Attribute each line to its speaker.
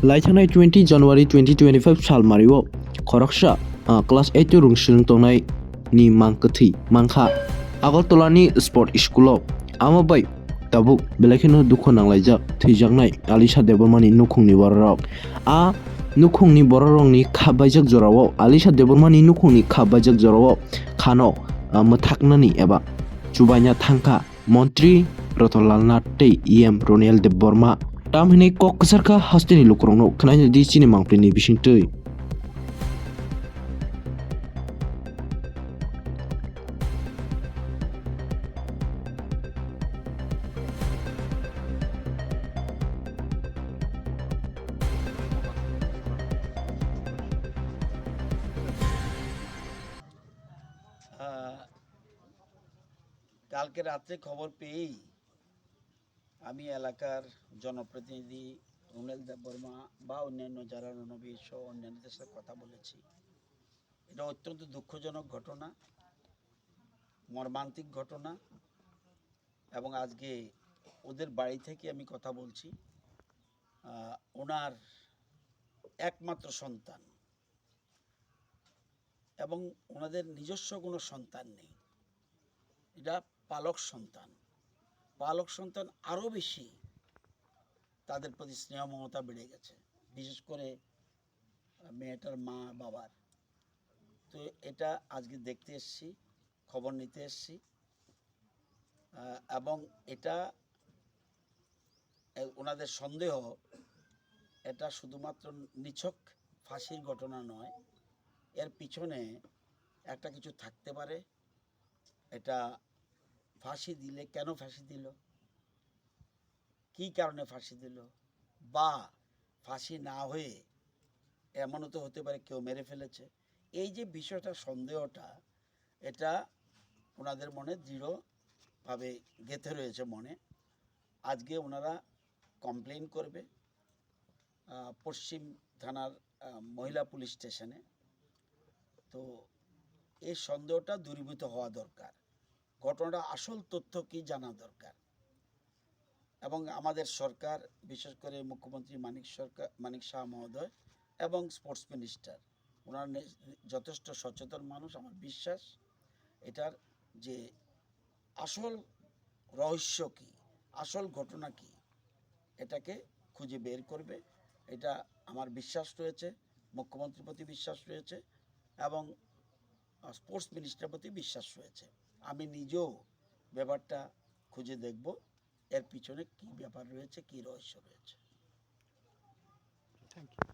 Speaker 1: लाइथांनाय 20 जानुवारि 2025 साल मारियाव खरकसा क्लास 8 रुंसुं तंनाय नि मांकथि मांखा आगरतलानि स्पर्ट स्कुलाव आमाबाय दाबुक बेलाखिनो दुखु नांलायजाक थैजाकनाय आलिसा देबरमानि नुखुंनि बरराव आ नुखुंनि बररंनि खाबायजाक जराव आलिसा देबरमानि नुखुंनि खाबायजाक जराव खानो मथाकनानि एबा चुबायना थांखा मन्त्रि रतनलाल नाथ तै इएम रनिल देबबर्मा तामहिनै कक्राझारखा हास्टेनि लुक्रंनो खोनायनो दि चिनि मांप्लिनि बिसिंतै
Speaker 2: কালকে রাত্রে খবর পেয়েই আমি এলাকার জনপ্রতিনিধি রুনেল দেববর্মা বা অন্যান্য যারা রণবীর সহ অন্যান্যদের সাথে কথা বলেছি। এটা অত্যন্ত দুঃখজনক ঘটনা, মর্মান্তিক ঘটনা, এবং আজকে ওদের বাড়ি থেকে আমি কথা বলছি। ওনার একমাত্র সন্তান এবং ওনাদের নিজস্ব কোনো সন্তান নেই, এটা পালক সন্তান আরও বেশি তাদের প্রতি স্নেহ মমতা বেড়ে গেছে, বিশেষ করে মেয়েটার মা বাবার। তো এটা আজকে দেখতে এসেছি, খবর নিতে এসেছি, এবং এটা ওনাদের সন্দেহ এটা শুধুমাত্র নিছক ফাঁসির ঘটনা নয়, এর পিছনে একটা কিছু থাকতে পারে। এটা ফাঁসি দিলে কেন ফাঁসি দিল, কী কারণে ফাঁসি দিল, বা ফাঁসি না হয়ে এমনও তো হতে পারে কেউ মেরে ফেলেছে। এই যে বিষয়টা, সন্দেহটা, এটা ওনাদের মনে দৃঢ়ভাবে গেঁথে রয়েছে মনে। আজকে ওনারা কমপ্লেন করবে পশ্চিম থানার মহিলা পুলিশ স্টেশনে। তো এই সন্দেহটা দূরীভূত হওয়া দরকার, ঘটনাটা আসল তথ্য কি জানা দরকার। এবং আমাদের সরকার, বিশেষ করে মুখ্যমন্ত্রী মানিক শাহ মহোদয় এবং স্পোর্টস মিনিস্টার, ওনার যথেষ্ট সচেতন মানুষ। আমার বিশ্বাস এটার যে আসল রহস্য কী, আসল ঘটনা কী, এটাকে খুঁজে বের করবে। এটা আমার বিশ্বাস রয়েছে, মুখ্যমন্ত্রীর প্রতি বিশ্বাস রয়েছে এবং স্পোর্টস মিনিস্টারের প্রতি বিশ্বাস রয়েছে। আমি নিজেও ব্যাপারটা খুঁজে দেখব, এর পিছনে কী ব্যাপার রয়েছে, কী রহস্য রয়েছে।
Speaker 3: Thank you.